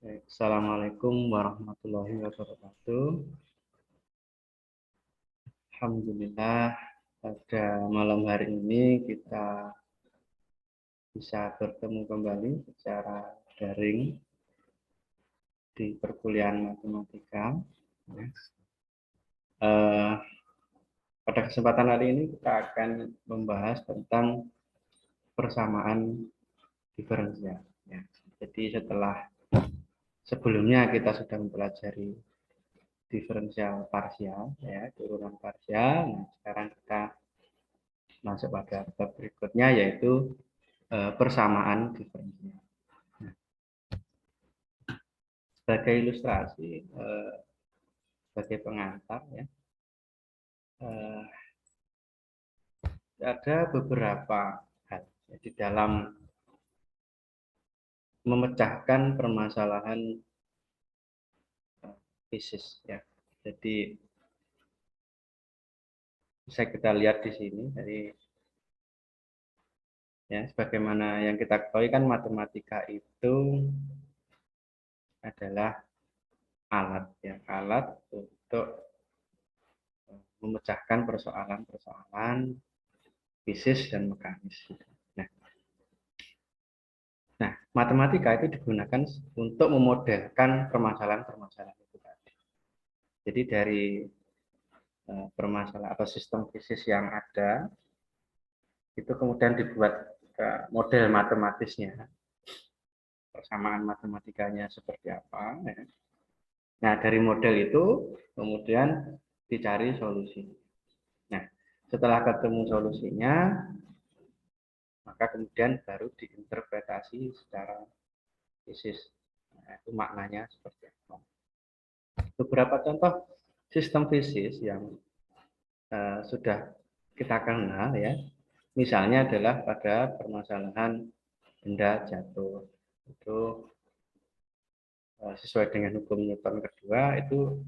Assalamualaikum warahmatullahi wabarakatuh. Alhamdulillah pada malam hari ini kita bisa bertemu kembali secara daring di perkuliahan matematika. Pada kesempatan hari ini kita akan membahas tentang persamaan diferensial. Jadi sebelumnya kita sudah mempelajari diferensial parsial, turunan parsial. Nah, sekarang kita masuk pada bab berikutnya, yaitu persamaan diferensial. Sebagai ilustrasi, sebagai pengantar, ada beberapa hal di dalam memecahkan permasalahan fisis. Jadi bisa kita lihat di sini. Jadi sebagaimana yang kita ketahui kan matematika itu adalah alat untuk memecahkan persoalan-persoalan fisis dan mekanis. Nah, matematika itu digunakan untuk memodelkan permasalahan-permasalahan itu tadi. Jadi dari permasalahan atau sistem fisis yang ada, itu kemudian dibuat model matematisnya, persamaan matematikanya seperti apa. Nah, dari model itu kemudian dicari solusi. Nah, setelah ketemu solusinya, maka kemudian baru diinterpretasi secara fisis. Nah, itu maknanya seperti apa. Beberapa contoh sistem fisis yang sudah kita kenal, misalnya adalah pada permasalahan benda jatuh. Itu sesuai dengan hukum Newton kedua, itu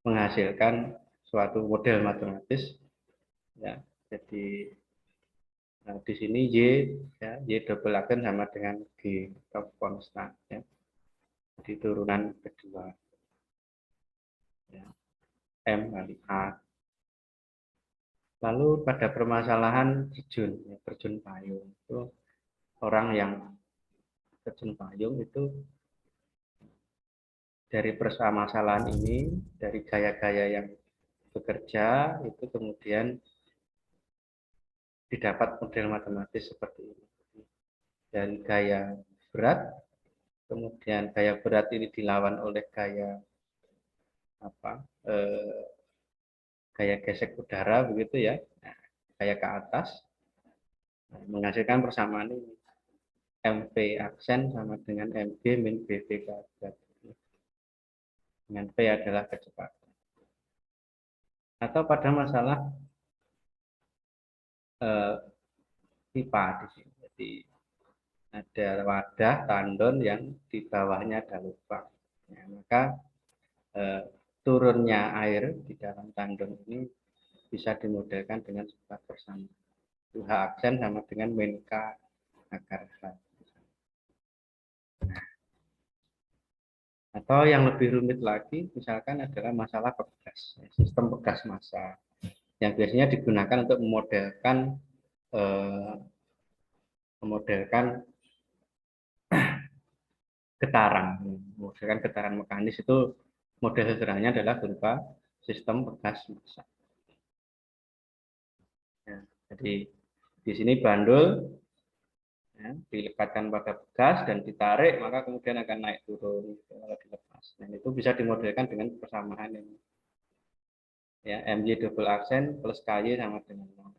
menghasilkan suatu model matematis. Jadi di sini Y double agen sama dengan G atau konstan. Di turunan kedua. M kali A. Lalu pada permasalahan terjun payung, itu orang yang terjun payung itu dari permasalahan ini, dari gaya-gaya yang bekerja, itu kemudian didapat model matematis seperti ini. Dari gaya berat, kemudian gaya berat ini dilawan oleh gaya gaya gesek udara, begitu ya. Nah, gaya ke atas, menghasilkan persamaan ini. MV aksen sama dengan MG min BV kuadrat. Dengan V adalah kecepatan. Atau pada masalah pipa di sini. Jadi ada wadah tandon yang di bawahnya ada lubang. Maka turunnya air di dalam tandon ini bisa dimodelkan dengan sebuah persamaan. H aksen sama dengan min K akar H. Atau yang lebih rumit lagi, misalkan adalah masalah pegas, sistem pegas massa, yang biasanya digunakan untuk memodelkan getaran. Memodelkan getaran mekanis itu model sederhananya adalah berupa sistem pegas massa. Jadi di sini bandul dilekatkan pada begas dan ditarik, maka kemudian akan naik turun kalau dilepas. Dan itu bisa dimodelkan dengan persamaan ini. MY double aksen plus KY sama dengan 0.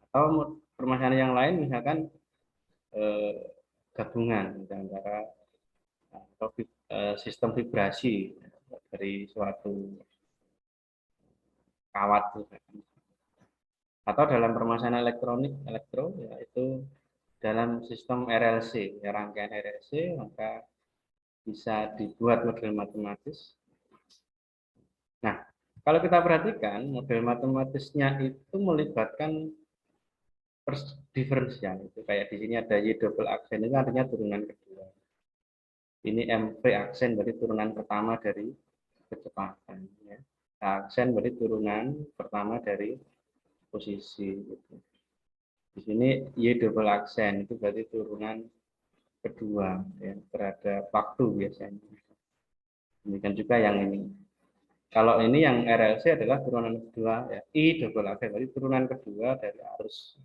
Atau permasalahan yang lain, misalkan gabungan antara atau sistem vibrasi dari suatu kawat. Atau dalam permasalahan elektro, yaitu dalam sistem RLC, rangkaian RLC, maka bisa dibuat model matematis. Nah, kalau kita perhatikan model matematisnya itu melibatkan diferensial. Itu kayak di sini ada Y double aksen, itu artinya turunan kedua. Ini MV aksen berarti turunan pertama dari kecepatan. Ya. Aksen berarti turunan pertama dari posisi. Gitu. Di sini Y double aksen itu berarti turunan kedua ya, terhadap waktu biasanya. Demikian juga yang ini. Kalau ini yang RLC adalah turunan kedua, ya, I double aksen berarti turunan kedua dari arus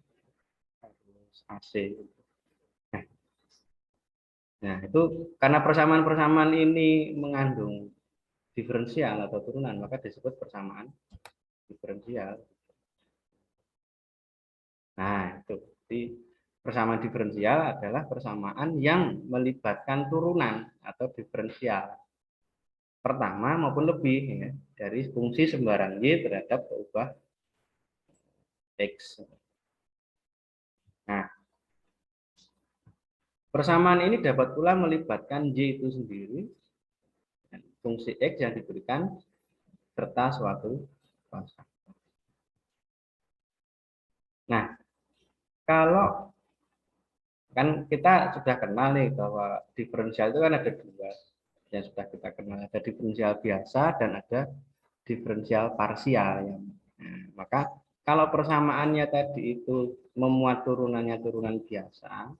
AC. Nah, itu karena persamaan-persamaan ini mengandung diferensial atau turunan, maka disebut persamaan diferensial. Nah, itu. Jadi, persamaan diferensial adalah persamaan yang melibatkan turunan atau diferensial pertama maupun lebih ya, dari fungsi sembarang Y terhadap perubahan X. Nah, persamaan ini dapat pula melibatkan Y itu sendiri, fungsi X yang diberikan, serta suatu kuasa. Nah, kalau kan kita sudah kenal nih bahwa diferensial itu kan ada dua yang sudah kita kenal, ada diferensial biasa dan ada diferensial parsial. Ya. Nah, maka kalau persamaannya tadi itu memuat turunannya turunan biasa,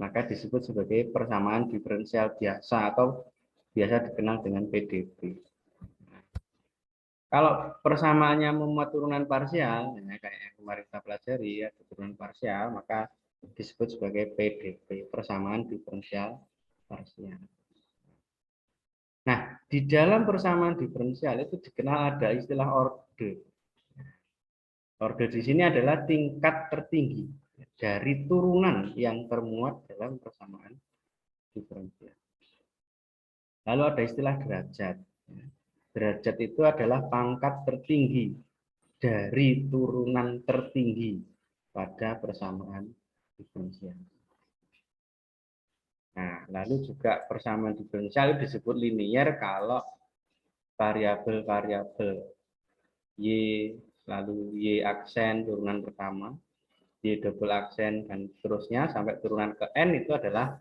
maka disebut sebagai persamaan diferensial biasa atau biasa dikenal dengan PDB. Kalau persamaannya memuat turunan parsial, ya, kayak yang kemarin kita pelajari ya, turunan parsial, maka disebut sebagai PDB, persamaan diferensial parsial. Nah, di dalam persamaan diferensial itu dikenal ada istilah orde. Orde di sini adalah tingkat tertinggi dari turunan yang termuat dalam persamaan diferensial. Lalu ada istilah derajat. Derajat itu adalah pangkat tertinggi dari turunan tertinggi pada persamaan diferensial. Nah, lalu juga persamaan diferensial disebut linier kalau variabel-variabel Y, lalu Y aksen turunan pertama, Y double aksen, dan seterusnya sampai turunan ke N itu adalah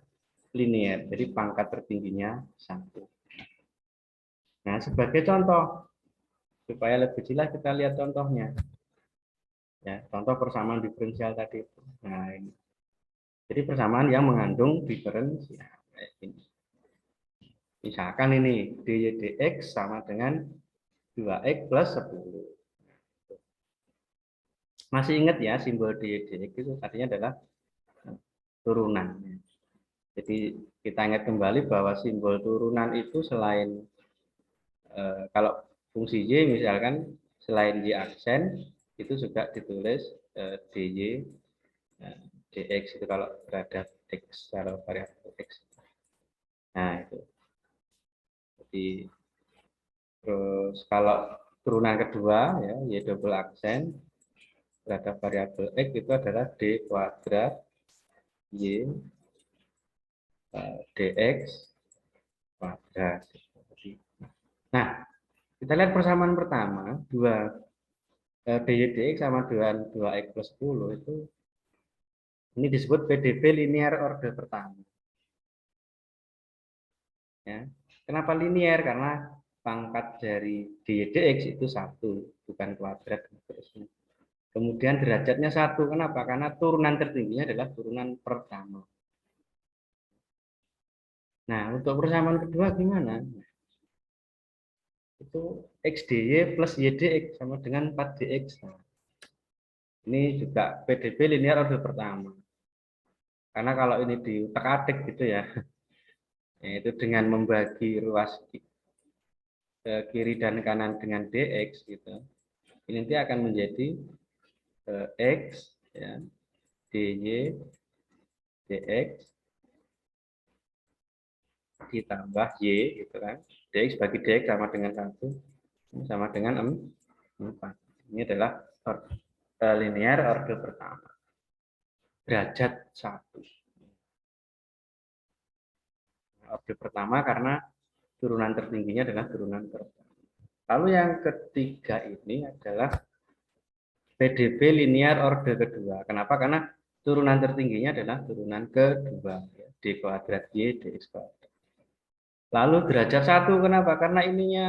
linier. Jadi pangkat tertingginya 1. Nah, sebagai contoh, supaya lebih jelas kita lihat contohnya. Ya, contoh persamaan diferensial tadi. Nah, ini. Jadi persamaan yang mengandung diferensial. Ini. Misalkan ini dy dx sama dengan 2x plus 10. Masih ingat ya simbol dy dx itu artinya adalah turunan. Jadi kita ingat kembali bahwa simbol turunan itu selain kalau fungsi y misalkan selain y aksen itu juga ditulis dy dx itu kalau terhadap x kalau variabel x. Nah itu. Jadi terus kalau turunan kedua ya y double aksen terhadap variabel x itu adalah d kuadrat y dx kuadrat. Nah, kita lihat persamaan pertama, 2 dy dx sama dengan 2x plus 10 itu ini disebut PDB linear orde pertama. Ya. Kenapa linear? Karena pangkat dari dy dx itu 1, bukan kuadrat. Kemudian derajatnya 1. Kenapa? Karena turunan tertingginya adalah turunan pertama. Nah, untuk persamaan kedua gimana? Itu x dy plus y dx sama dengan 4 dx. Nah, ini juga PDB linear orde pertama. Karena kalau ini diutak-atik gitu ya, yaitu dengan membagi ruas kiri dan kanan dengan dx gitu, ini nanti akan menjadi x ya, dy dx ditambah y gitu kan, dx bagi dx sama dengan 1 sama dengan 4. Ini adalah linear orde pertama, derajat 1. Orde pertama karena turunan tertingginya adalah turunan pertama. Lalu yang ketiga ini adalah PDB linear orde kedua. Kenapa? Karena turunan tertingginya adalah turunan kedua, ya, d kuadrat y dx kuadrat. Lalu derajat 1 kenapa? Karena ininya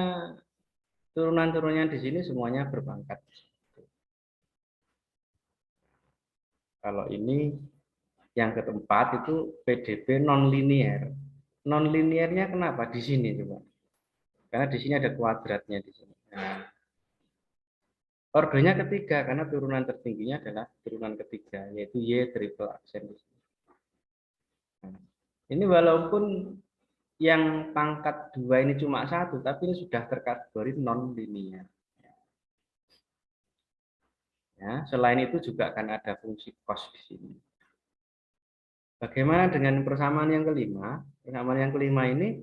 turunan-turunannya di sini semuanya berpangkat. Kalau ini yang keempat itu PDB non linear. Non linearnya kenapa? Di sini coba. Karena di sini ada kuadratnya di sini. Nah, ordernya ketiga karena turunan tertingginya adalah turunan ketiga yaitu Y triple aksen. Nah, ini walaupun yang pangkat 2 ini cuma satu, tapi ini sudah terkategori non linear. Ya, selain itu juga akan ada fungsi cos di sini. Bagaimana dengan persamaan yang kelima? Persamaan yang kelima ini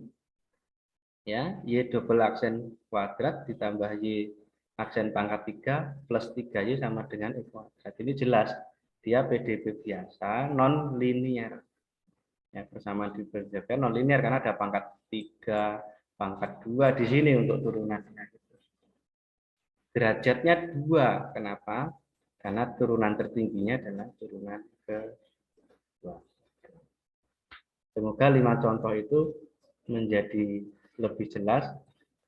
ya Y double aksen kuadrat ditambah Y aksen pangkat 3 plus 3Y sama dengan E kuadrat. Ini jelas dia PDB biasa non linear. Ya, persamaan diferensial non linear karena ada pangkat 3, pangkat 2 di sini untuk turunannya. Derajatnya 2. Kenapa? Karena turunan tertingginya adalah turunan kedua. Semoga 5 contoh itu menjadi lebih jelas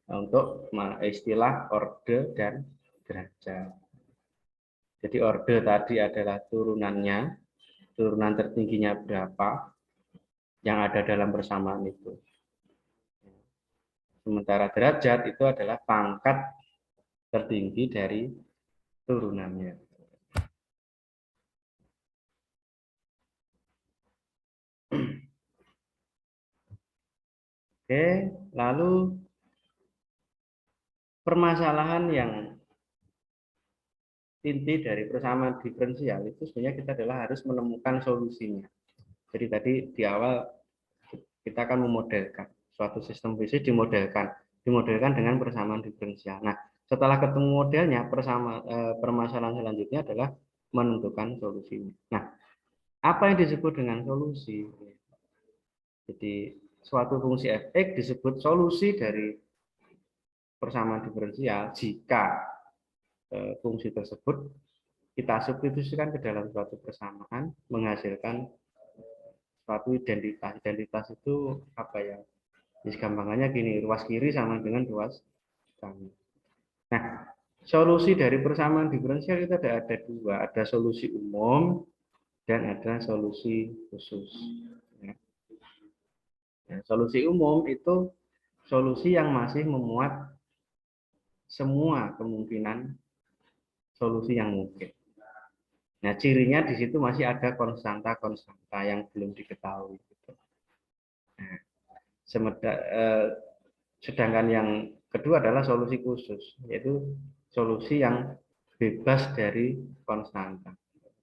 untuk istilah orde dan derajat. Jadi orde tadi adalah turunannya, turunan tertingginya berapa yang ada dalam persamaan itu. Sementara derajat itu adalah pangkat tertinggi dari turunannya. Oke, lalu permasalahan yang inti dari persamaan diferensial itu sebenarnya kita adalah harus menemukan solusinya. Jadi tadi di awal kita akan memodelkan suatu sistem fisik dimodelkan dengan persamaan diferensial. Nah, setelah ketemu modelnya, permasalahan selanjutnya adalah menentukan solusinya. Nah, apa yang disebut dengan solusi? Jadi suatu fungsi f(x) disebut solusi dari persamaan diferensial jika fungsi tersebut kita substitusikan ke dalam suatu persamaan menghasilkan suatu identitas. Identitas itu apa ya? Gampangannya gini, ruas kiri sama dengan ruas kanan. Nah, solusi dari persamaan diferensial itu ada dua, ada solusi umum dan ada solusi khusus. Nah, solusi umum itu solusi yang masih memuat semua kemungkinan solusi yang mungkin. Nah, cirinya di situ masih ada konstanta-konstanta yang belum diketahui. Nah, sedangkan yang kedua adalah solusi khusus, yaitu solusi yang bebas dari konstanta.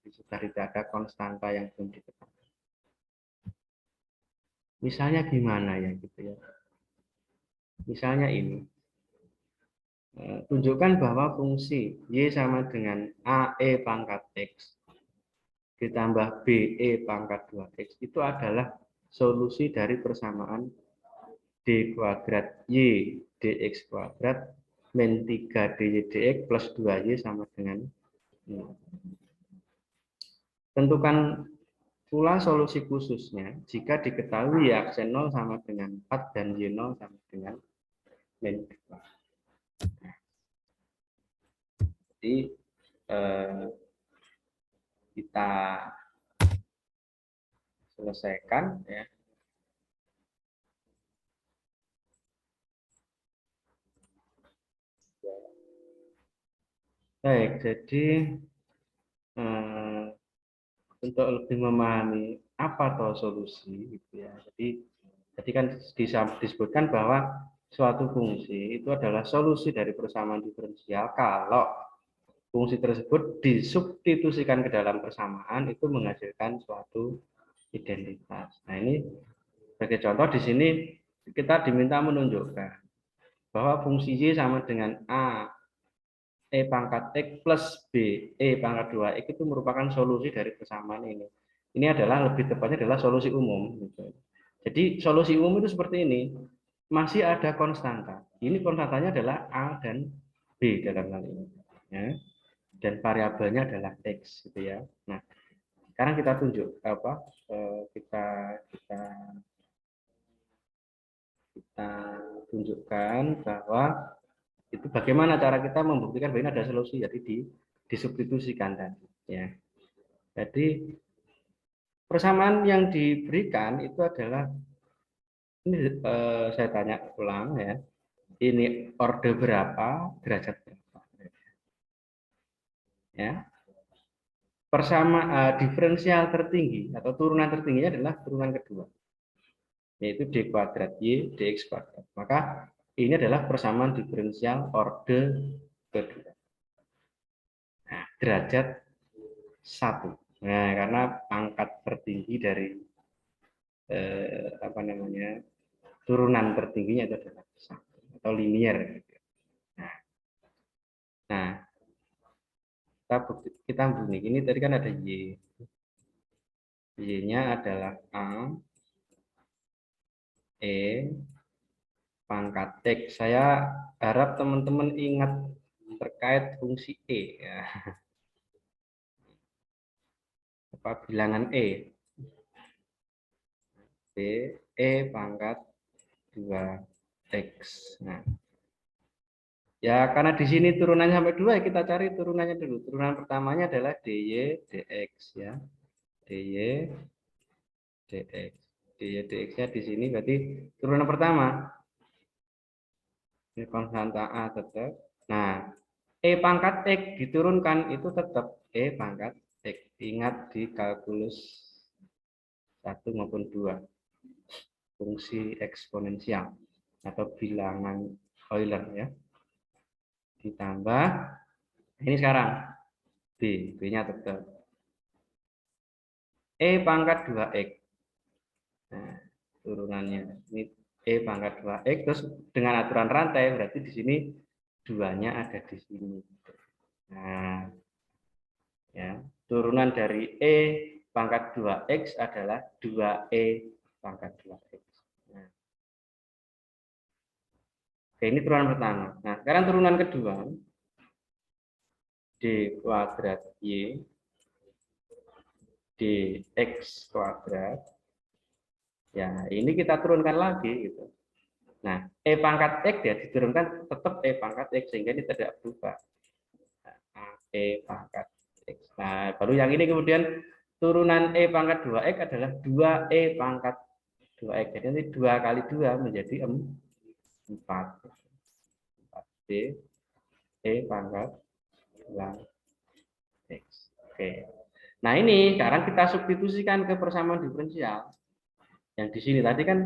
Sudah tidak ada konstanta yang belum diketahui. Misalnya gimana ya gitu ya. Misalnya ini. Tunjukkan bahwa fungsi Y sama dengan AE pangkat X ditambah BE pangkat 2X itu adalah solusi dari persamaan D kuadrat Y dx kuadrat min 3 dy dx plus 2Y sama dengan 0. Tentukan pula solusi khususnya jika diketahui Y aksen 0 sama dengan 4 dan Y0 sama dengan min 2. Jadi kita selesaikan ya. Baik, jadi untuk lebih memahami apa toh solusi gitu ya. Jadi tadi kan disebutkan bahwa suatu fungsi itu adalah solusi dari persamaan diferensial kalau fungsi tersebut disubstitusikan ke dalam persamaan itu menghasilkan suatu identitas. Nah, ini sebagai contoh di sini kita diminta menunjukkan bahwa fungsi Y sama dengan A E pangkat X plus B E pangkat 2X itu merupakan solusi dari persamaan ini. Ini adalah lebih tepatnya adalah solusi umum. Jadi solusi umum itu seperti ini. Masih ada konstanta. Ini konstantanya adalah A dan B dalam hal ini. Ya. Dan variabelnya adalah X gitu ya. Nah, sekarang kita tunjuk apa kita kita tunjukkan bahwa itu bagaimana cara kita membuktikan bahwa ini ada solusi, jadi disubstitusikan tadi ya. Jadi persamaan yang diberikan itu adalah ini saya tanya ulang ya. Ini orde berapa, derajat berapa. Ya. Diferensial tertinggi atau turunan tertingginya adalah turunan kedua, yaitu d kuadrat y dx kuadrat. Maka ini adalah persamaan diferensial orde kedua. Nah, derajat 1. Nah, karena pangkat tertinggi dari apa namanya turunan tertingginya itu adalah 1 atau linier. Nah, nah kita bunyi ini tadi kan ada y, y-nya adalah a, e, pangkat x. Saya harap teman-teman ingat terkait fungsi e ya. Apa bilangan e? B e pangkat 2x. Nah, ya karena di sini turunannya sampai 2 kita cari turunannya dulu. Turunan pertamanya adalah dy dx ya. dy dx. dy dx-nya di sini berarti turunan pertama. Ini konstanta a tetap. Nah, e pangkat x diturunkan itu tetap e pangkat x. Ingat di kalkulus 1 maupun 2 fungsi eksponensial atau bilangan Euler ya. Ditambah ini sekarang b-nya tetap e pangkat 2x. Nah, turunannya ini e pangkat 2x terus dengan aturan rantai berarti di sini 2-nya ada di sini. Nah, ya, turunan dari e pangkat 2x adalah 2e pangkat 2x. Nah, oke, ini turunan pertama. Nah, sekarang turunan kedua d kuadrat y dx kuadrat. Ya, ini kita turunkan lagi gitu. Nah, e pangkat x ya diturunkan tetap e pangkat x sehingga ini tidak berubah. Nah, e pangkat x. Nah, baru yang ini kemudian turunan e pangkat 2x adalah 2e pangkat 2x. Jadi nanti 2 kali 2 menjadi 4. 4d e pangkat 2x. Oke. Nah, ini sekarang kita substitusikan ke persamaan diferensial. Yang di sini tadi kan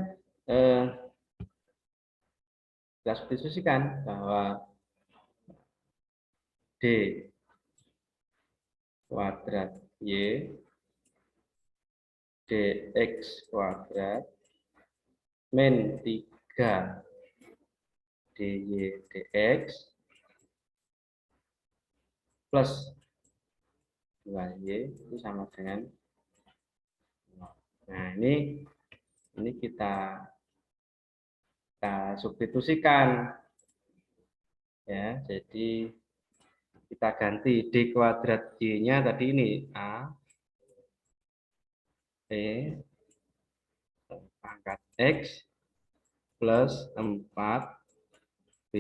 kita substitusikan bahwa d kuadrat y dx kuadrat min 3 dy dx plus 2y itu sama dengan 0. Nah, ini kita substitusikan ya. Jadi kita ganti d kuadrat y-nya tadi ini a e pangkat x plus 4b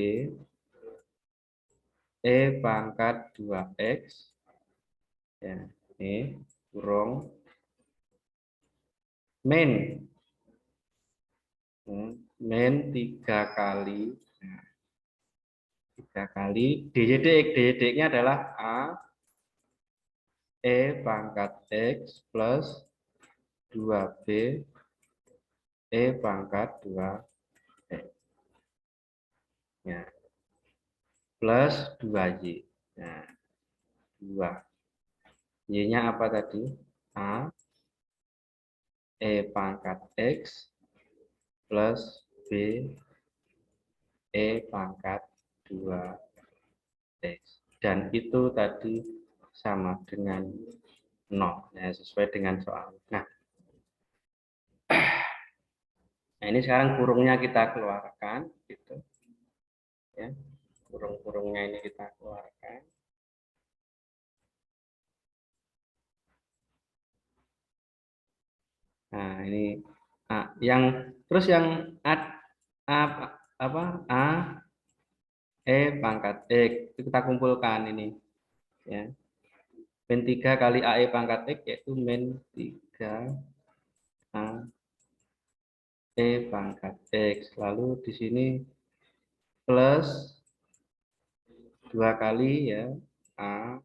e pangkat 2x ya, ini kurung min 3 kali 3 kali dy dx-nya adalah a e pangkat x plus 2b e pangkat 2x ya, plus 2y. Nah, 2. Y-nya apa tadi? A e pangkat x plus b e pangkat 2x. Dan itu tadi sama dengan 0 ya, sesuai dengan soal. Nah, ini sekarang kurungnya kita keluarkan gitu. Ya. Kurung-kurungnya ini kita keluarkan. Nah, ini yang terus yang A apa A E pangkat X itu kita kumpulkan ini ya. Min 3 kali AE pangkat X yaitu min 3 A E pangkat X. Lalu di sini plus 2 kali ya A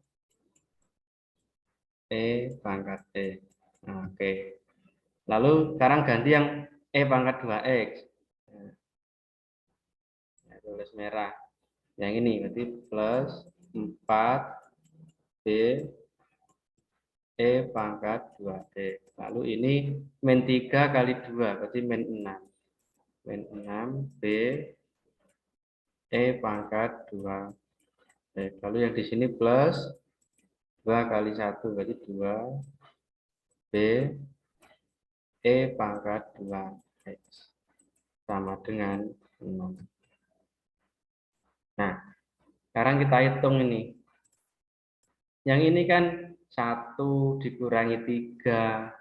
E pangkat X. Nah, oke. Lalu sekarang ganti yang E pangkat 2X. Nah, tulis merah. Yang ini berarti plus 4 B E pangkat 2X. Lalu ini min 3 kali 2 berarti min 6. Min 6 B E pangkat 2. Lalu yang di sini plus 2 kali 1 berarti 2 B E pangkat 2X sama dengan 0. Nah, sekarang kita hitung ini. Yang ini kan 1 dikurangi 3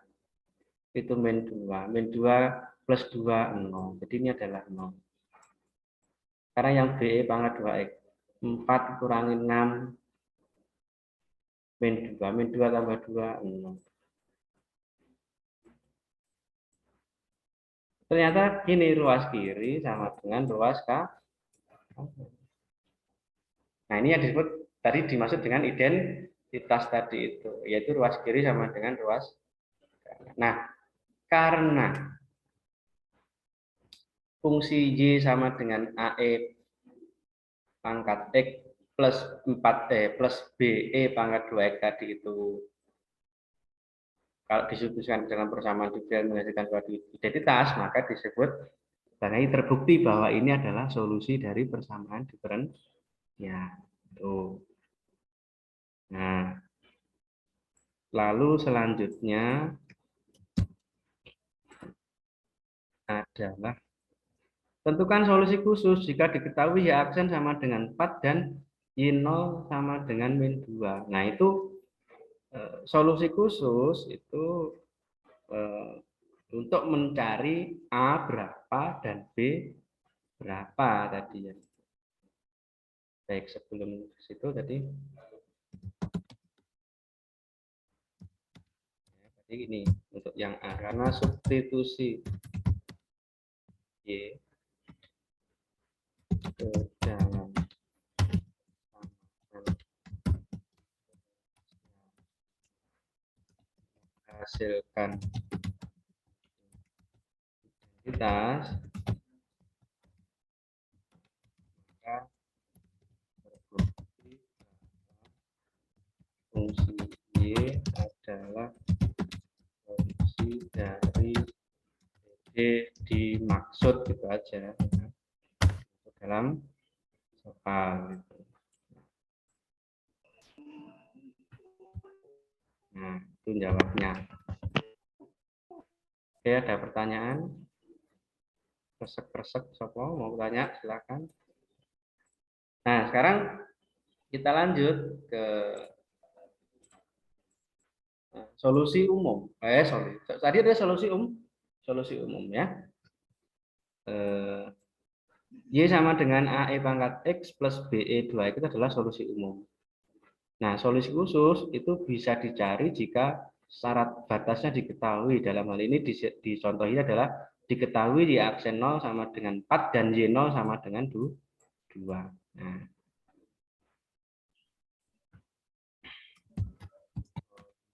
itu min 2. Min 2 plus 2, 0. Jadi ini adalah 0. Sekarang yang BE pangkat 2X. 4 kurangi 6 min 2. Min 2 tambah 2, 0. Ternyata gini, ruas kiri sama dengan ruas kanan. Nah, ini yang disebut tadi dimaksud dengan identitas tadi itu, yaitu ruas kiri sama dengan ruas kanan. Nah, karena fungsi Y sama dengan AE pangkat X plus 4E plus BE pangkat 2X tadi itu, kalau disusunkan dengan persamaan differensial menghasilkan suatu identitas, maka disebut, karena ini terbukti bahwa ini adalah solusi dari persamaan diferensial. Ya, tuh. Nah, lalu selanjutnya adalah tentukan solusi khusus jika diketahui Y aksen sama dengan 4 dan Y0 sama dengan min 2. Nah, itu solusi khusus itu untuk mencari A berapa dan B berapa tadi ya. Baik, sebelum situ tadi ini untuk yang A karena substitusi Y ke dalam hasilkan identitas, maka terbukti fungsi Y adalah fungsi dari D dimaksud gitu aja dalam soal gitu. Nah, itu jawabnya. Oke, ada pertanyaan? Resek-resek, sopo mau tanya silakan. Nah, sekarang kita lanjut ke solusi umum. Sorry. Tadi ada solusi umum ya. Y sama dengan AE pangkat X plus BE 2X itu adalah solusi umum. Nah, solusi khusus itu bisa dicari jika syarat batasnya diketahui. Dalam hal ini di contoh ini adalah diketahui Y aksen 0 sama dengan 4 dan Y0 sama dengan 2. Nah,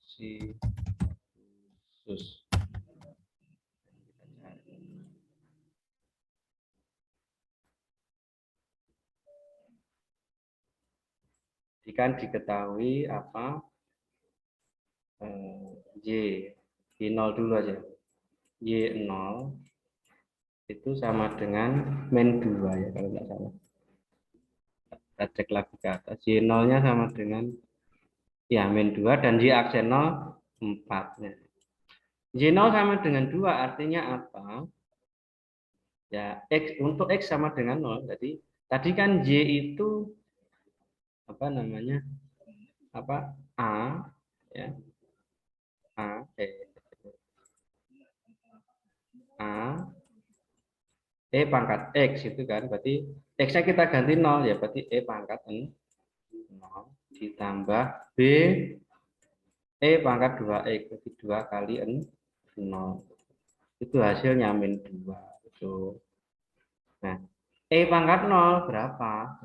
solusi khusus. Jika diketahui apa Y0 dulu aja. Y0 itu sama dengan min 2 ya kalau tidak salah. Kita cek lagi ke atas. Y0-nya sama dengan ya min 2 dan Y aksen 0 4. Ya. Y0 sama dengan 2 artinya apa? Ya, X untuk X sama dengan 0. Jadi tadi kan Y itu apa namanya? Apa? A ya. A A pangkat X itu kan, berarti X-nya kita ganti 0, ya berarti pangkat 0 ditambah B pangkat 2X, berarti 2 kali 0. Itu hasilnya min 2. Itu. Nah, pangkat 0 berapa?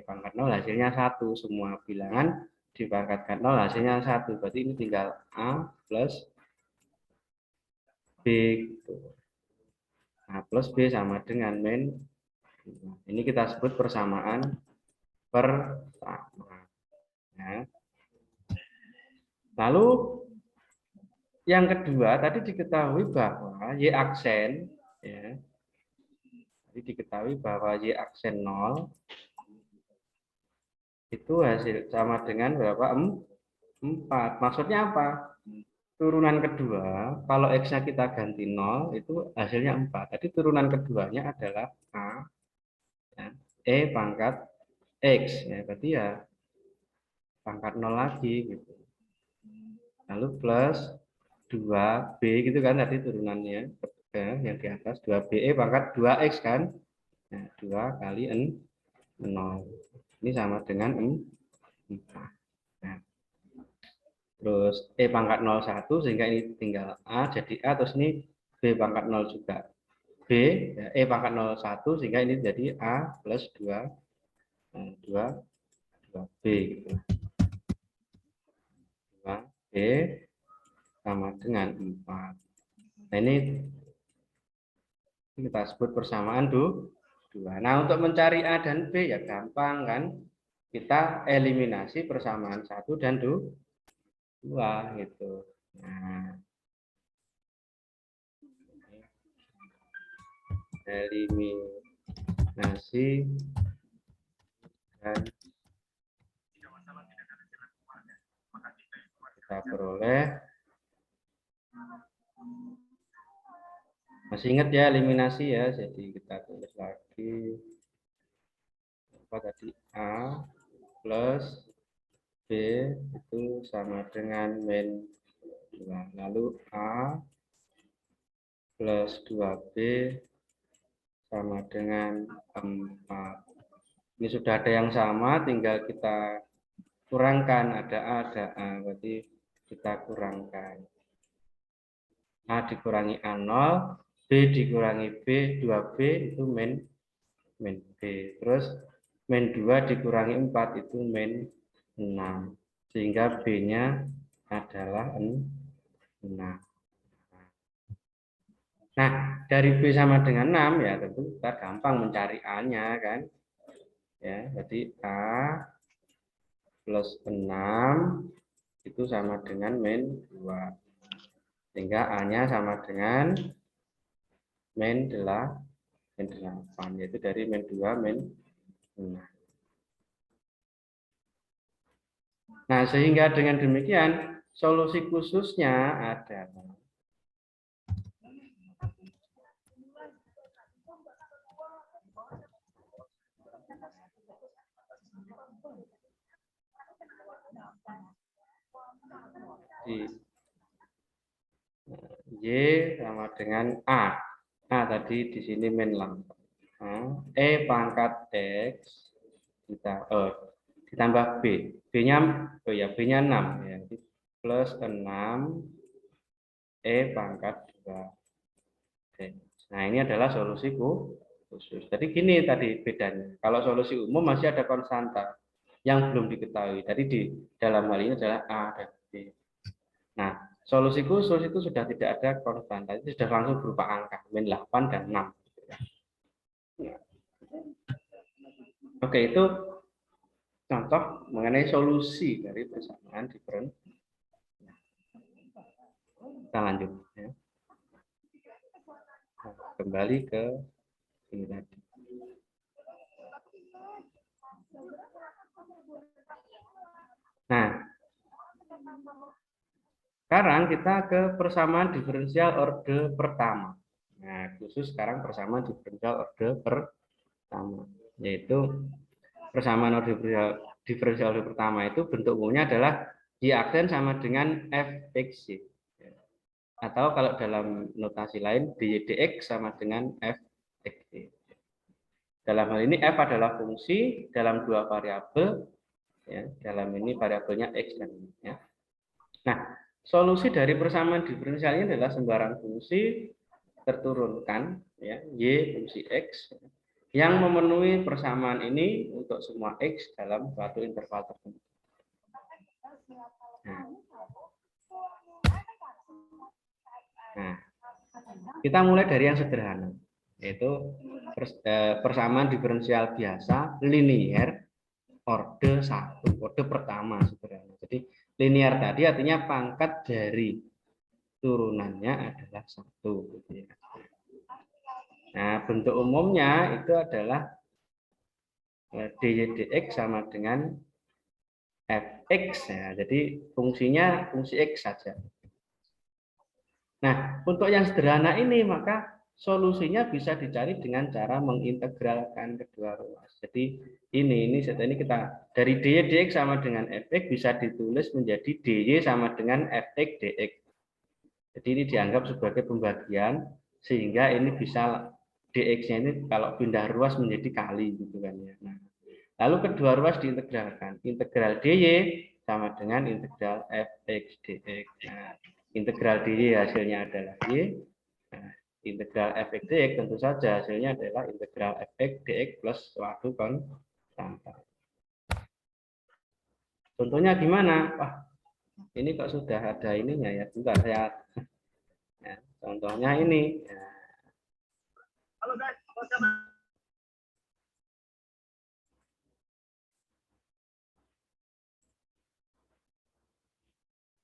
Pangkat 0 hasilnya 1. Semua bilangan dipangkatkan 0 hasilnya 1. Berarti ini tinggal A plus B. Gitu. A plus B sama dengan min 2. Ini kita sebut persamaan pertama. Nah, lalu yang kedua tadi diketahui bahwa Y aksen, ya, tadi diketahui bahwa Y aksen 0 itu hasil sama dengan berapa? 4. Maksudnya apa? Turunan kedua, kalau X-nya kita ganti 0, itu hasilnya 4. Jadi turunan keduanya adalah A, ya, pangkat X. Ya, berarti ya pangkat 0 lagi. Gitu. Lalu plus 2B gitu kan tadi turunannya. Yang di atas 2B pangkat 2X kan. Nah, 2 kali 0. Ini sama dengan 4. Nah, terus pangkat 01 sehingga ini tinggal A jadi A, terus ini B pangkat 0 juga B, ya, pangkat 01 sehingga ini jadi A plus 2, 2B gitu. 2B sama dengan 4. Nah, ini kita sebut persamaan 2. Nah, untuk mencari A dan B ya gampang kan. Kita eliminasi persamaan 1 dan 2 gitu. Nah, eliminasi dan kita peroleh, masih ingat ya eliminasi ya, jadi kita tulis lagi apa tadi, A plus B itu sama dengan min 2, lalu A plus 2B sama dengan 4. Ini sudah ada yang sama, tinggal kita kurangkan, ada A, ada A, berarti kita kurangkan. A dikurangi A0, B dikurangi B, 2B itu min B. Terus min 2 dikurangi 4 itu min 6. Sehingga B-nya adalah 6. Nah, dari B sama dengan 6 ya tentu kita gampang mencari A-nya kan. Ya, jadi A plus 6 itu sama dengan min 2. Sehingga A-nya sama dengan min 8, yaitu dari min 2 min 6. Nah, sehingga dengan demikian solusi khususnya adalah di Y sama dengan A. A tadi di sini min 8. Pangkat X kita ditambah B. B-nya B-nya 6 ya. Plus 6 pangkat 2. Nah, ini adalah solusi khusus. Jadi gini tadi bedanya. Kalau solusi umum masih ada konstanta yang belum diketahui. Tadi di dalam hal ini adalah A dan B. Nah, solusi khusus itu sudah tidak ada konstanta, itu sudah langsung berupa angka, min 8 dan 6. Oke, itu contoh mengenai solusi dari persamaan diferensial. Kita lanjut. Ya. Nah, kembali ke ini tadi. Nah, sekarang kita ke persamaan diferensial orde pertama. Nah, khusus sekarang persamaan diferensial orde pertama, yaitu persamaan orde diferensial orde pertama itu bentuk umumnya adalah Y aksen sama dengan fx. Atau kalau dalam notasi lain, dy dx sama dengan fx y. Dalam hal ini f adalah fungsi dalam dua variabel, ya, dalam ini variabelnya x dan y. Ya. Nah, solusi dari persamaan diferensial ini adalah sembarang fungsi terturunkan, ya, y fungsi x yang memenuhi persamaan ini untuk semua x dalam suatu interval tertentu. Nah, kita mulai dari yang sederhana, yaitu persamaan diferensial biasa linear orde 1, orde pertama sederhana. Jadi linear tadi artinya pangkat dari turunannya adalah 1. Gitu ya. Nah, bentuk umumnya itu adalah dy dx sama dengan fx. Ya. Jadi fungsinya fungsi x saja. Nah, untuk yang sederhana ini maka solusinya bisa dicari dengan cara mengintegralkan kedua ruas. Jadi ini kita dari dy dx sama dengan fx bisa ditulis menjadi dy sama dengan fx dx. Jadi ini dianggap sebagai pembagian sehingga ini bisa dx-nya ini kalau pindah ruas menjadi kali gitu kan ya. Nah, lalu kedua ruas diintegralkan. Integral dy sama dengan integral fx dx. Nah, integral dy hasilnya adalah y. Nah, integral fx dx tentu saja hasilnya adalah integral fx dx plus suatu konstanta. Contohnya gimana? Wah, ini kok sudah ada ininya ya. Bentar saya. Ya, contohnya ini. Halo guys,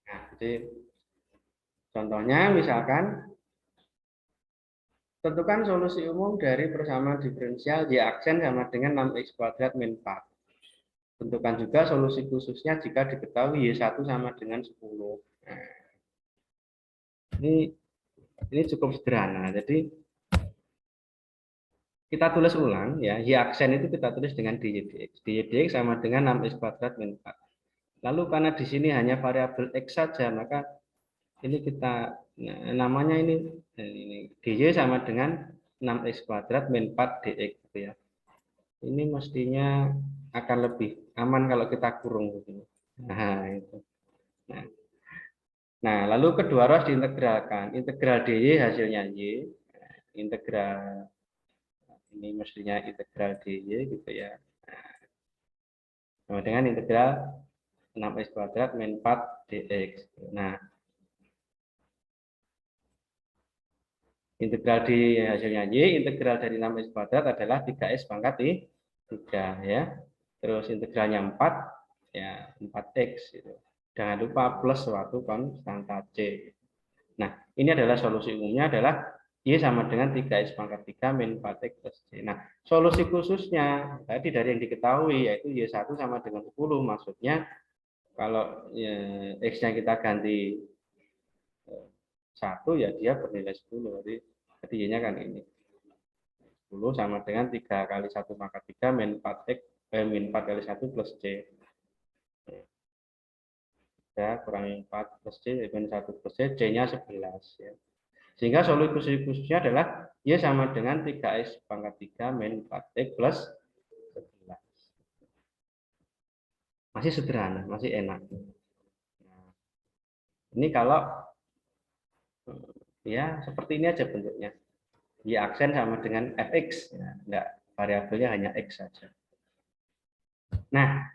nah, jadi contohnya misalkan tentukan solusi umum dari persamaan diferensial y aksen sama dengan 6x kuadrat min 4. Tentukan juga solusi khususnya jika diketahui y1 sama dengan 10. Nah, ini cukup sederhana. Jadi kita tulis ulang ya, y aksen itu kita tulis dengan dy dx. Dy dx sama dengan 6x kuadrat min 4. Lalu karena di sini hanya variabel x saja, maka ini kita namanya ini dy sama dengan 6x kuadrat min 4 dx gitu ya. Ini mestinya akan lebih aman kalau kita kurung begini. Nah, itu. Nah, lalu kedua ruas diintegralkan. Integral dy hasilnya y, integral ini mestinya integral dy gitu ya. Nah, dengan integral 6x kuadrat min 4 dx. Nah, integral di hasilnya y, integral dari 6x kuadrat adalah 3x pangkat 3 ya. Terus integralnya 4 ya 4x gitu. Jangan lupa plus suatu konstanta c. Nah, ini adalah solusi umumnya adalah y sama dengan 3x pangkat 3 min 4x plus c. Nah, solusi khususnya tadi dari yang diketahui yaitu y1 sama dengan 10, maksudnya kalau ya, x-nya kita ganti 1 ya dia bernilai 10. Jadi y-nya kan ini. 10 sama dengan 3 kali 1 pangkat 3 min 4x min 4 kali 1 plus c. Ya, kurangi 4 plus c, min 1 plus c, c-nya 11 ya. Sehingga solusi khususnya adalah y sama dengan 3x pangkat 3 min 4x plus 11. Masih sederhana, masih enak. Nah, ini kalau ya seperti ini aja bentuknya. Y aksen sama dengan fx, ya, enggak, variabelnya hanya x saja. Nah,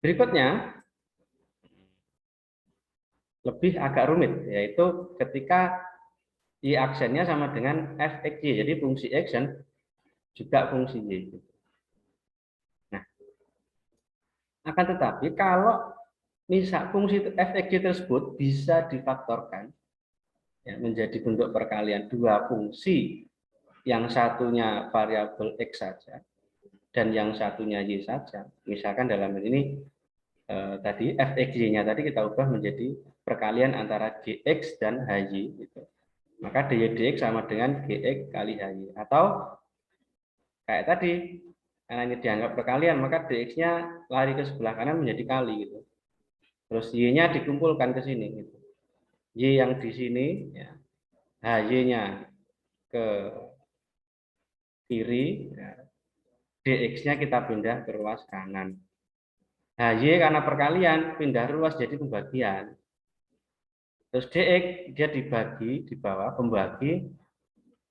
berikutnya lebih agak rumit, yaitu ketika y aksennya sama dengan fx y, jadi fungsi x dan juga fungsi y. Nah, akan tetapi kalau misal fungsi fx y tersebut bisa difaktorkan ya, menjadi bentuk perkalian dua fungsi, yang satunya variabel x saja dan yang satunya y saja. Misalkan dalam ini tadi fxy-nya tadi kita ubah menjadi perkalian antara gx dan hy gitu. Maka dy dx sama dengan gx kali hy, atau kayak tadi karena ini dianggap perkalian maka dx-nya lari ke sebelah kanan menjadi kali gitu. Terus y-nya dikumpulkan ke sini gitu. Y yang di sini, ya, HY-nya ke kiri, ya, DX-nya kita pindah ke ruas kanan. HY karena perkalian, pindah ruas jadi pembagian. Terus DX dia dibagi di bawah, pembagi,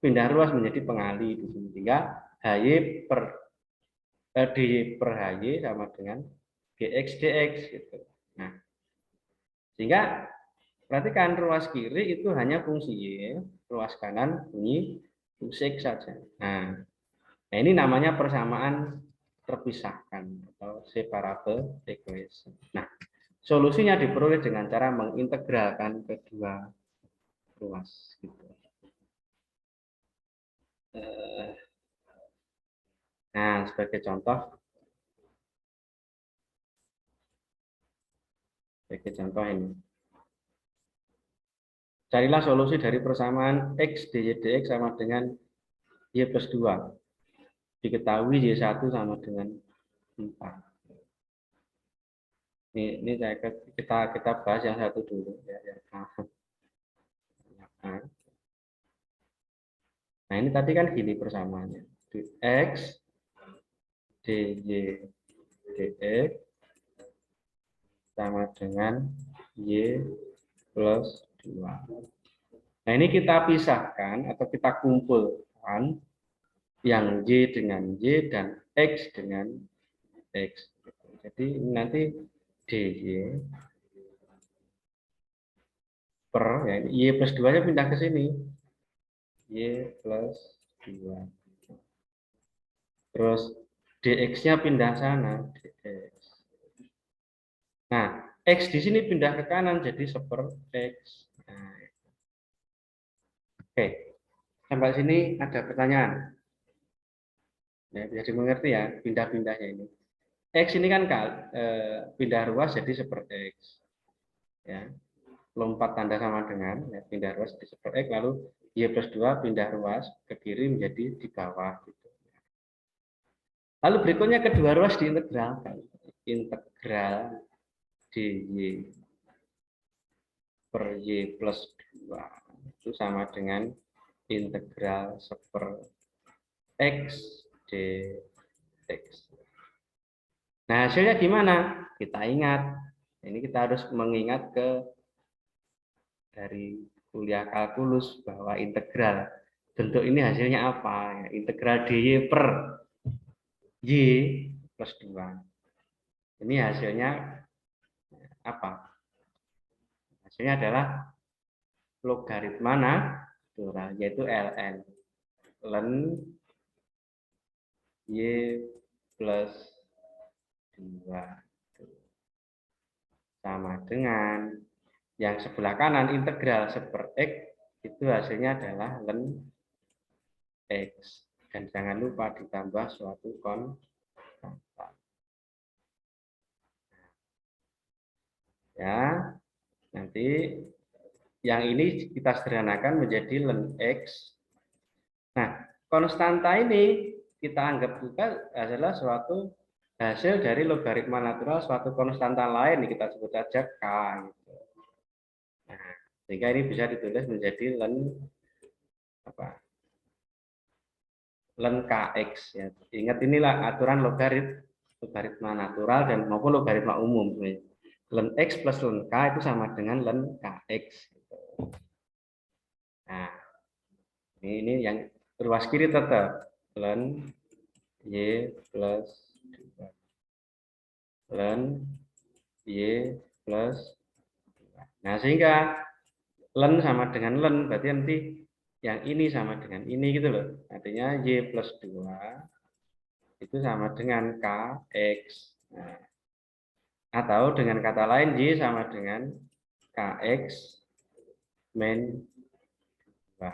pindah ruas menjadi pengali di sini. Sehingga HY per DY per HY sama dengan GX DX gitu. Nah, sehingga perhatikan ruas kiri itu hanya fungsi Y, ruas kanan bunyi fungsi X saja. Nah, ini namanya persamaan terpisahkan atau separable equation. Nah, solusinya diperoleh dengan cara mengintegralkan kedua ruas. Gitu. Nah, sebagai contoh ini. Carilah solusi dari persamaan X dy dx sama dengan Y plus 2. Diketahui Y1 sama dengan 4. Ini kita bahas yang satu dulu. Ya, yang A. Nah, ini tadi kan gini persamaannya. X dy dx sama dengan Y plus 2. Nah, ini kita pisahkan atau kita kumpulkan yang Y dengan Y dan X dengan X. Jadi nanti DY per, ya, Y plus 2-nya pindah ke sini. Y plus 2. Terus DX-nya pindah sana. DX. Nah, X di sini pindah ke kanan jadi seper X. Nah, oke, sampai sini ada pertanyaan. Ya, bisa dimengerti ya, pindah-pindahnya ini. X ini kan pindah ruas jadi seper X. Ya, lompat tanda sama dengan, ya, pindah ruas jadi seper X, lalu Y plus 2 pindah ruas ke kiri menjadi di bawah. Gitu. Lalu berikutnya kedua ruas diintegralkan. Integral dy per Y plus 2 itu sama dengan integral seper X dx. Nah, hasilnya gimana? Kita ingat. Ini kita harus mengingat dari kuliah kalkulus bahwa integral bentuk ini hasilnya apa? Integral dy per Y plus 2. Ini hasilnya apa? Hasilnya adalah logaritma natural, yaitu ln. Ln Y plus 2 sama dengan yang sebelah kanan integral seper X itu hasilnya adalah ln X. Dan jangan lupa ditambah suatu konstan. Ya, nanti yang ini kita sederhanakan menjadi ln X. Nah, konstanta ini kita anggap juga adalah suatu hasil dari logaritma natural suatu konstanta lain, kita sebut saja K. Gitu. Nah, sehingga ini bisa ditulis menjadi ln apa? Ln Kx. Ya. Ingat inilah aturan logaritma natural dan maupun logaritma umum. Ln X plus ln K itu sama dengan ln Kx. Nah, ini yang ruas kiri tetap ln Y plus 2. Ln Y plus 2. Nah, sehingga ln sama dengan ln, berarti nanti yang ini sama dengan ini gitu loh. Artinya Y plus 2 itu sama dengan Kx. Nah, atau dengan kata lain Y sama dengan Kx min 2.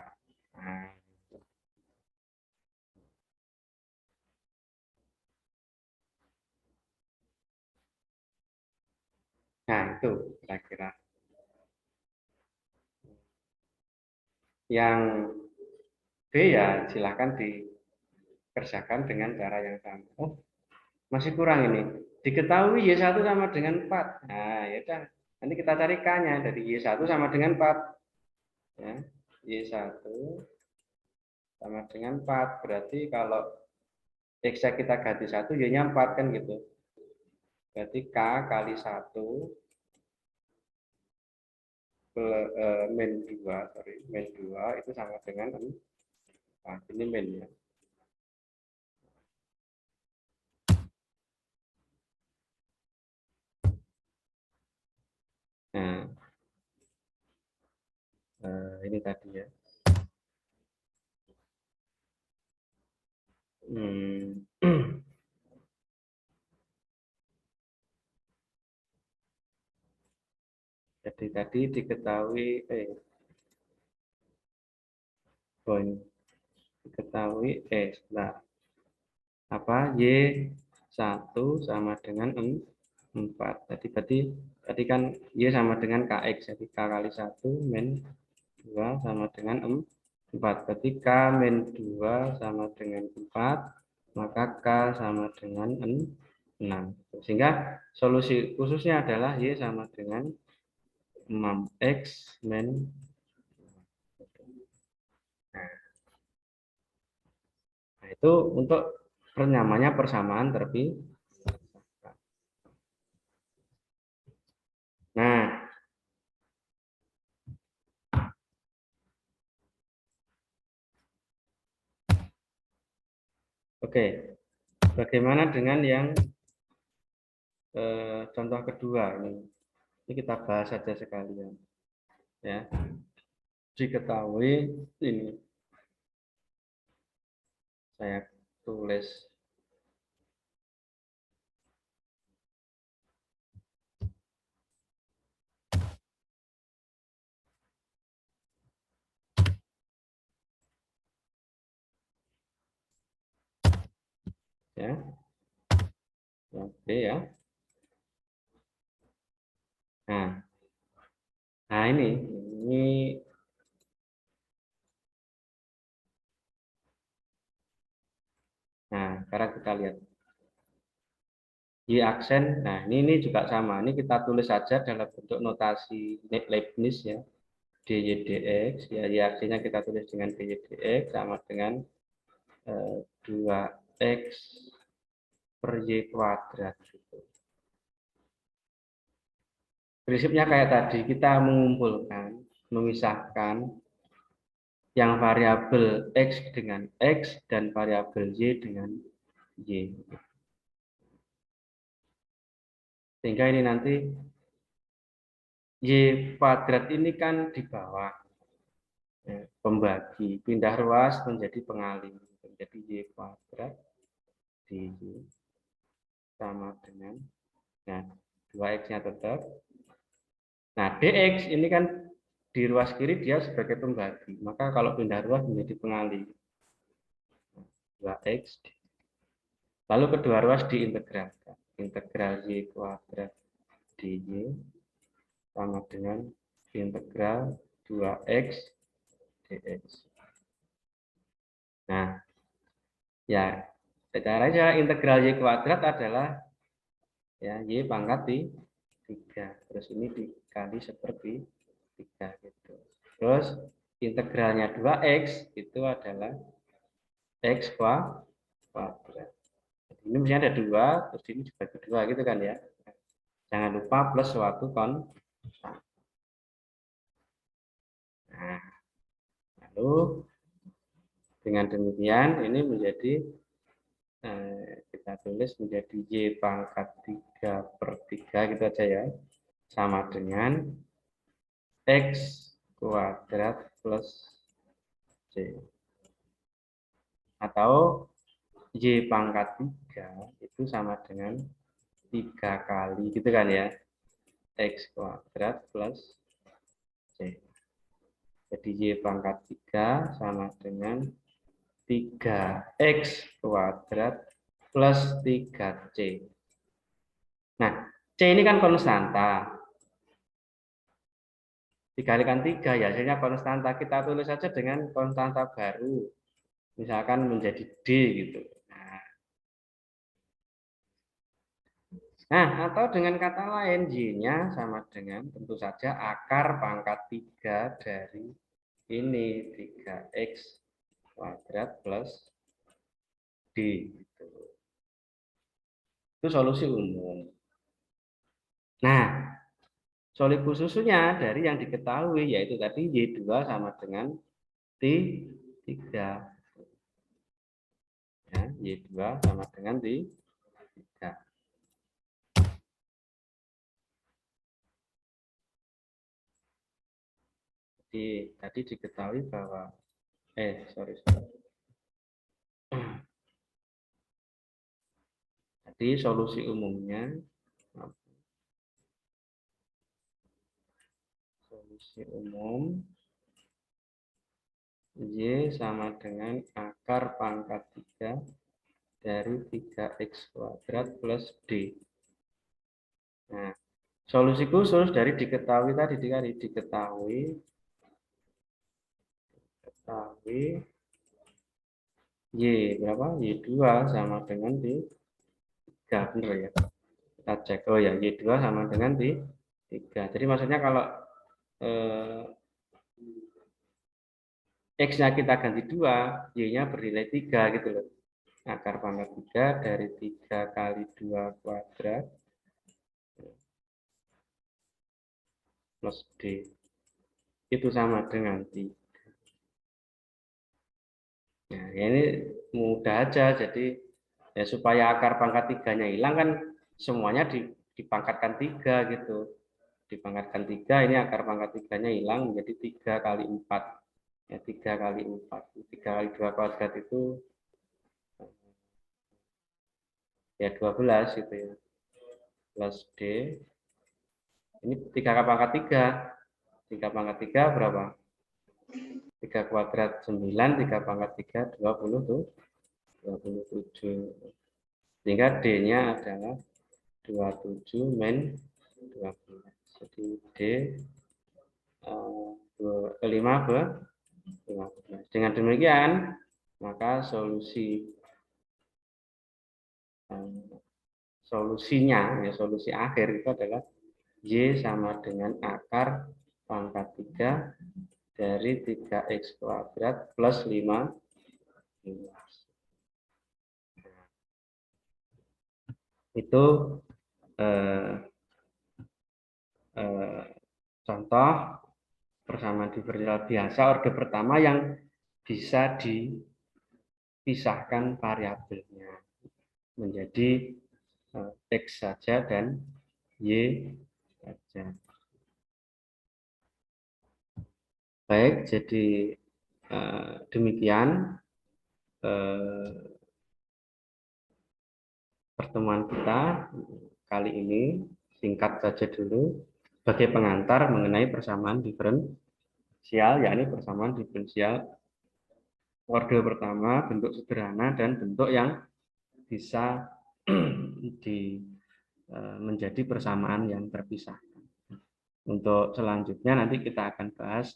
Nah, itu kira-kira. Yang B ya silakan dikerjakan dengan cara yang sama. Oh, masih kurang ini. Diketahui Y1 sama dengan 4. Nah, ya udah. Nanti kita cari K-nya dari Y1 sama dengan 4. Ya. Y1 sama dengan 4. Berarti kalau X-nya kita ganti 1, Y-nya 4 kan gitu. Berarti K kali 1 min 2, min 2 itu sama dengan 4. Ini min ya. Nah, ini tadi ya. Jadi tadi diketahui diketahui nah, apa Y1 sama dengan 4. Tadi kan Y sama dengan KX, jadi K kali 1 min 2 sama dengan 4. Berarti K min 2 sama dengan 4, maka K sama dengan 6. Sehingga solusi khususnya adalah Y sama dengan 6X min 2. Nah, itu untuk namanya persamaan terpisah. Nah, oke. Bagaimana dengan yang contoh kedua ini? Ini kita bahas saja sekalian. Ya, diketahui ini saya tulis ya, oke ya. Nah, nah ini nah sekarang kita lihat Y aksen. Nah ini juga sama. Ini kita tulis saja dalam bentuk notasi Leibniz ya. DYDX ya, Y aksennya kita tulis dengan DYDX sama dengan 2X per Y kuadrat. Prinsipnya kayak tadi, kita mengumpulkan, memisahkan yang variabel X dengan X dan variabel Y dengan Y. Sehingga ini nanti Y kuadrat ini kan di bawah. Ya, pembagi, pindah ruas menjadi pengalih. Menjadi Y kuadrat di Y sama dengan, nah 2X-nya tetap. Nah, DX ini kan di ruas kiri dia sebagai pembagi. Maka kalau pindah ruas menjadi pengalih. 2X. Lalu kedua ruas diintegralkan. Integral Y kuadrat dy sama dengan integral 2X dx. Nah, ya cara integral Y kuadrat adalah ya Y pangkat 3. Terus ini dikali seperti 3 gitu. Terus integralnya 2X itu adalah X kuadrat. Ini misalnya ada 2, terus ini dibagi 2 gitu kan ya. Jangan lupa plus suatu konstan. Nah, lalu dengan demikian ini menjadi kita tulis menjadi Y pangkat 3 per 3 gitu aja ya. Sama dengan X kuadrat plus C. Atau Y pangkat 3 itu sama dengan 3 kali gitu kan ya. X kuadrat plus C. Jadi Y pangkat 3 sama dengan 3X kuadrat plus 3C. Nah, C ini kan konstanta. Dikalikan 3 ya hasilnya konstanta. Kita tulis saja dengan konstanta baru. Misalkan menjadi D gitu. Nah, Nah, atau dengan kata lain, Y-nya sama dengan tentu saja akar pangkat 3 dari ini 3x kuadrat plus D. Itu solusi umum. Nah, solusi khususnya dari yang diketahui yaitu tadi Y2 sama dengan T3. Ya, Y2 sama dengan T3. Jadi tadi diketahui bahwa sorry. Jadi solusi umumnya solusi umum Y sama dengan akar pangkat 3 dari 3x kuadrat plus D. Nah, solusi khusus dari diketahui tadi diketahui Y berapa? Y2 sama dengan D3, benar ya? Kita cek. Oh ya, Y2 sama dengan D3. Jadi maksudnya kalau X-nya kita ganti 2, Y-nya bernilai 3 gitu loh. Akar pangkat 3 dari 3 kali 2 kuadrat plus D. Itu sama dengan 3. Nah, ini mudah aja. Jadi ya supaya akar pangkat 3-nya hilang kan semuanya dipangkatkan 3 gitu. Dipangkatkan 3, ini akar pangkat 3-nya hilang menjadi 3 kali 4. Ya, 3 kali 4. 3 kali 2 kuadrat itu ya 12 gitu ya. Plus D. Ini 3 kali pangkat 3. 3 pangkat 3 berapa? 3 kuadrat 9, 3 pangkat 3, 20 tuh. 27. Sehingga D-nya adalah 27 min 12. Jadi D 5 Dengan demikian, maka solusinya, ya solusi akhir itu adalah Y sama dengan akar pangkat 3 dari 3x kuadrat plus 5. Itu eh, contoh persamaan diferensial biasa orde pertama yang bisa dipisahkan variabelnya menjadi X saja dan Y saja. Baik, jadi demikian pertemuan kita kali ini. Singkat saja dulu sebagai pengantar mengenai persamaan diferensial, yakni persamaan diferensial orde pertama, bentuk sederhana dan bentuk yang bisa menjadi persamaan yang terpisahkan. Untuk selanjutnya nanti kita akan bahas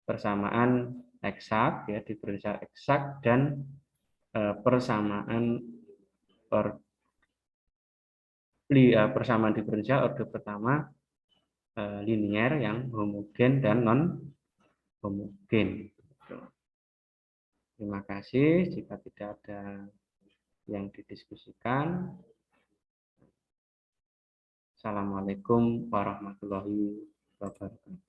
persamaan eksak, ya diferensial eksak, dan persamaan persamaan diferensial orde pertama linier yang homogen dan non homogen. Terima kasih. Jika tidak ada yang didiskusikan, Assalamualaikum warahmatullahi wabarakatuh.